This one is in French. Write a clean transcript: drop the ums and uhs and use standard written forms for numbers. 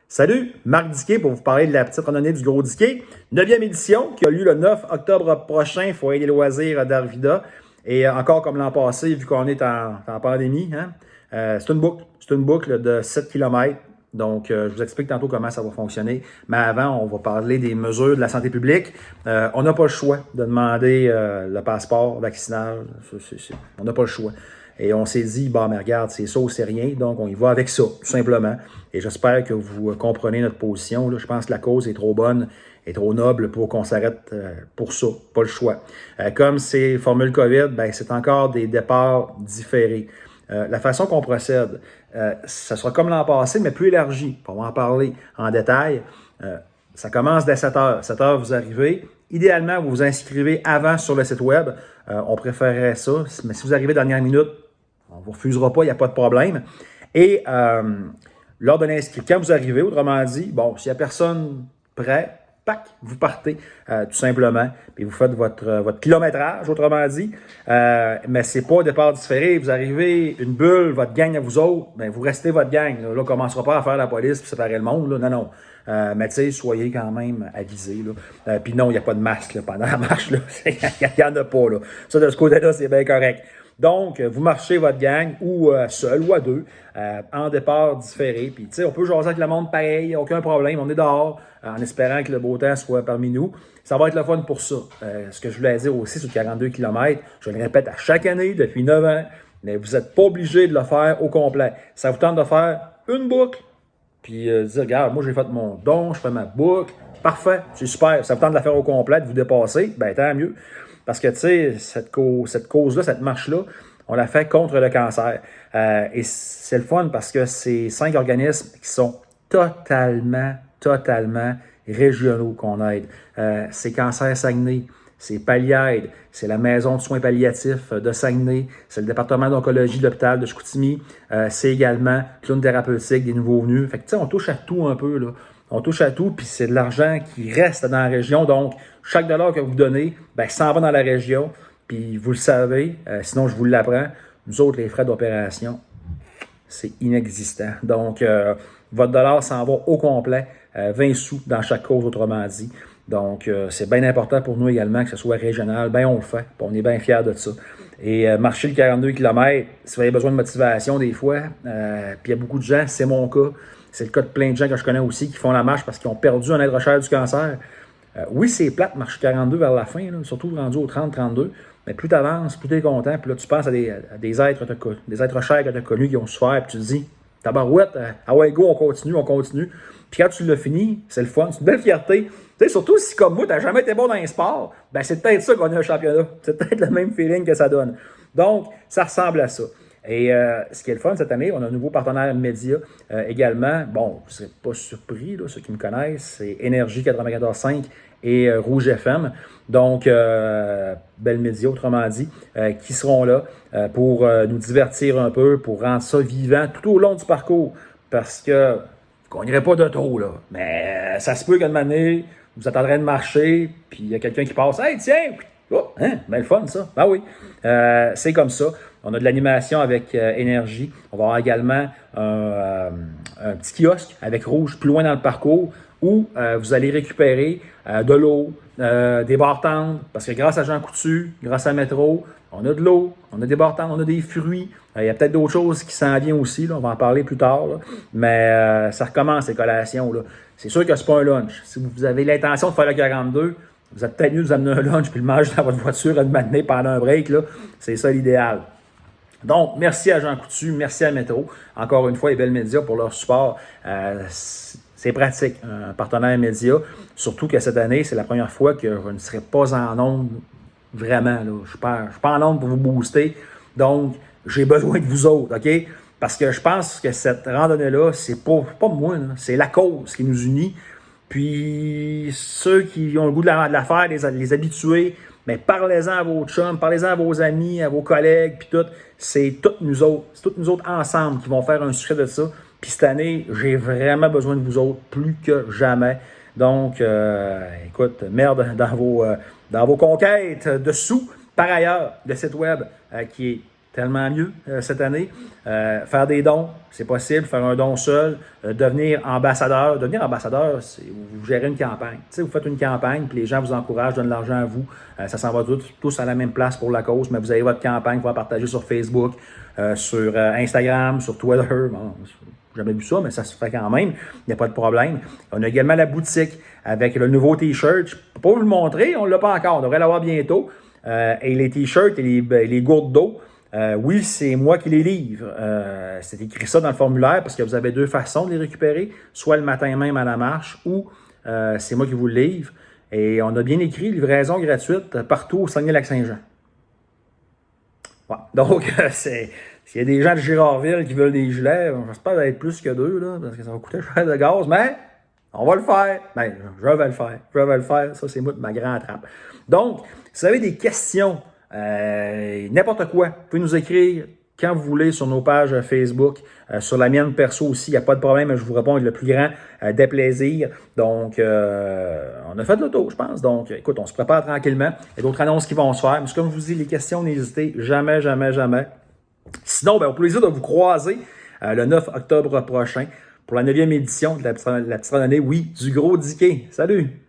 Salut, Marc Diquet pour vous parler de la petite randonnée du Gros Diquet. 9e édition qui a lieu le 9 octobre prochain, Foyer des loisirs à d'Arvida. Et encore comme l'an passé, vu qu'on est en pandémie, c'est une boucle de 7 km. Donc, je vous explique tantôt comment ça va fonctionner. Mais avant, on va parler des mesures de la santé publique. On n'a pas le choix de demander le passeport vaccinal. On n'a pas le choix. Et on s'est dit, bah, mais regarde, c'est ça ou c'est rien. Donc, on y va avec ça, tout simplement. Et j'espère que vous comprenez notre position. Là, je pense que la cause est trop bonne et trop noble pour qu'on s'arrête pour ça. Pas le choix. Comme c'est formule COVID, ben, c'est encore des départs différés. La façon qu'on procède, ça sera comme l'an passé, mais plus élargi. On va en parler en détail. Ça commence dès 7 heures. 7 heures, vous arrivez. Idéalement, vous vous inscrivez avant sur le site web. On préférerait ça. Mais si vous arrivez dernière minute, on ne vous refusera pas, il n'y a pas de problème. Et lors de l'inscription, quand vous arrivez, autrement dit, bon, s'il n'y a personne prêt, pac, vous partez tout simplement. Puis vous faites votre kilométrage, autrement dit. Mais ce n'est pas un départ différé. Vous arrivez, une bulle, votre gang à vous autres, bien, vous restez votre gang. Là, on ne commencera pas à faire la police et séparer le monde. Là. Non. Mais tu sais, soyez quand même avisés. Puis non, il n'y a pas de masque là, pendant la marche. Il n'y en a pas. Là. Ça, de ce côté-là, c'est bien correct. Donc, vous marchez votre gang, ou seul, ou à deux, en départ différé. Puis, tu sais, on peut jaser avec le monde pareil, aucun problème. On est dehors, en espérant que le beau temps soit parmi nous. Ça va être le fun pour ça. Ce que je voulais dire aussi sur 42 km, je le répète à chaque année, depuis 9 ans, mais vous n'êtes pas obligé de le faire au complet. Ça vous tente de faire une boucle, puis dire, regarde, moi j'ai fait mon don, je fais ma boucle, parfait, c'est super. Ça vous tente de la faire au complet, de vous dépasser, ben tant mieux. Parce que, tu sais, cette cause-là, cette marche-là, on l'a fait contre le cancer. Et c'est le fun parce que c'est 5 organismes qui sont totalement régionaux qu'on aide. C'est Cancer Saguenay, c'est Palliaide, c'est la Maison de soins palliatifs de Saguenay, c'est le département d'oncologie de l'hôpital de Chicoutimi, c'est également Clown thérapeutique des nouveaux venus. Fait que, tu sais, on touche à tout un peu, là. On touche à tout, puis c'est de l'argent qui reste dans la région. Donc, chaque dollar que vous donnez, ben, s'en va dans la région. Puis, vous le savez, sinon je vous l'apprends, nous autres, les frais d'opération, c'est inexistant. Donc, votre dollar s'en va au complet, 20 sous dans chaque cause, autrement dit. Donc, c'est bien important pour nous également que ce soit régional. Bien, on le fait, puis on est bien fiers de ça. Et marcher le 42 km, si vous avez besoin de motivation des fois, puis il y a beaucoup de gens, c'est mon cas, c'est le cas de plein de gens que je connais aussi qui font la marche parce qu'ils ont perdu un être cher du cancer. Oui, c'est plate, marcher 42 vers la fin, là, surtout rendu au 30-32, mais plus tu avances, plus tu es content, puis là, tu penses à des êtres chers que tu as connus qui ont souffert, puis tu te dis, tabarouette, ah ouais, go, on continue. Puis quand tu l'as fini, c'est le fun, c'est une belle fierté. Tu sais, surtout si, comme moi, tu n'as jamais été bon dans les sports, ben c'est peut-être ça qu'on a un championnat. C'est peut-être le même feeling que ça donne. Donc, ça ressemble à ça. Et ce qui est le fun cette année, on a un nouveau partenaire média également. Bon, vous ne serez pas surpris, là, ceux qui me connaissent, c'est Énergie 94.5 et Rouge FM. Donc, Belle Média, autrement dit, qui seront là pour nous divertir un peu, pour rendre ça vivant tout au long du parcours. Parce que qu'on n'irait pas de trop, là. Mais ça se peut qu'à un moment donné, vous êtes en train de marcher, puis il y a quelqu'un qui passe. Hey, tiens! Oh, hein? Ben le fun, ça. Ben oui. C'est comme ça. On a de l'animation avec Énergie. On va avoir également un petit kiosque avec Rouge plus loin dans le parcours où vous allez récupérer de l'eau, des bartendes, parce que grâce à Jean Coutu, grâce à Métro, on a de l'eau, on a des bartendes, on a des fruits. Il y a peut-être d'autres choses qui s'en viennent aussi, là, on va en parler plus tard. Là. Mais ça recommence, les collations. Là. C'est sûr que ce n'est pas un lunch. Si vous avez l'intention de faire le 42, vous êtes peut-être mieux de vous amener un lunch puis le manger dans votre voiture une matinée pendant un break. Là. C'est ça l'idéal. Donc, merci à Jean Coutu, merci à Métro, encore une fois, et Belle Média pour leur support. C'est pratique, un partenaire média, surtout que cette année, c'est la première fois que je ne serai pas en onde vraiment. Là. Je ne suis pas en onde pour vous booster, donc j'ai besoin de vous autres, OK? Parce que je pense que cette randonnée-là, c'est pas moi, là, c'est la cause qui nous unit. Puis ceux qui ont le goût de la faire, les habitués, mais parlez-en à vos chums, parlez-en à vos amis, à vos collègues, puis tout. C'est toutes nous autres ensemble qui vont faire un succès de ça. Puis cette année, j'ai vraiment besoin de vous autres plus que jamais. Donc, écoute, merde dans vos conquêtes de sous. Par ailleurs, le site web qui est tellement mieux cette année. Faire des dons, c'est possible. Faire un don seul. Devenir ambassadeur. Devenir ambassadeur, c'est vous gérez une campagne. Tu sais, vous faites une campagne, puis les gens vous encouragent, donnent de l'argent à vous. Ça s'en va tous à la même place pour la cause, mais vous avez votre campagne, vous la partager sur Facebook, sur Instagram, sur Twitter. Bon, j'ai jamais vu ça, mais ça se fait quand même. Il n'y a pas de problème. On a également la boutique avec le nouveau T-shirt. Je ne peux pas vous le montrer, on ne l'a pas encore. On devrait l'avoir bientôt. Et les T-shirts et les gourdes d'eau, oui, c'est moi qui les livre. C'est écrit ça dans le formulaire parce que vous avez deux façons de les récupérer. Soit le matin même à la marche ou c'est moi qui vous le livre. Et on a bien écrit livraison gratuite partout au Saguenay-Lac-Saint-Jean. Ouais. Donc, s'il y a des gens de Girardville qui veulent des gilets, j'espère d'être plus que deux, là, parce que ça va coûter cher de gaz, mais on va le faire. Ben, je vais le faire. Je vais le faire. Ça, c'est moi de ma grande trappe. Donc, si vous avez des questions, n'importe quoi, vous pouvez nous écrire quand vous voulez sur nos pages Facebook, sur la mienne perso aussi, il n'y a pas de problème, je vous réponds avec le plus grand des plaisirs. Donc, on a fait le tour, je pense. Donc, écoute, on se prépare tranquillement. Il y a d'autres annonces qui vont se faire. Mais comme je vous dis, les questions, n'hésitez jamais, jamais, jamais. Sinon, ben, au plaisir de vous croiser le 9 octobre prochain pour la 9e édition de la petite randonnée, oui, du Gros Diquet. Salut!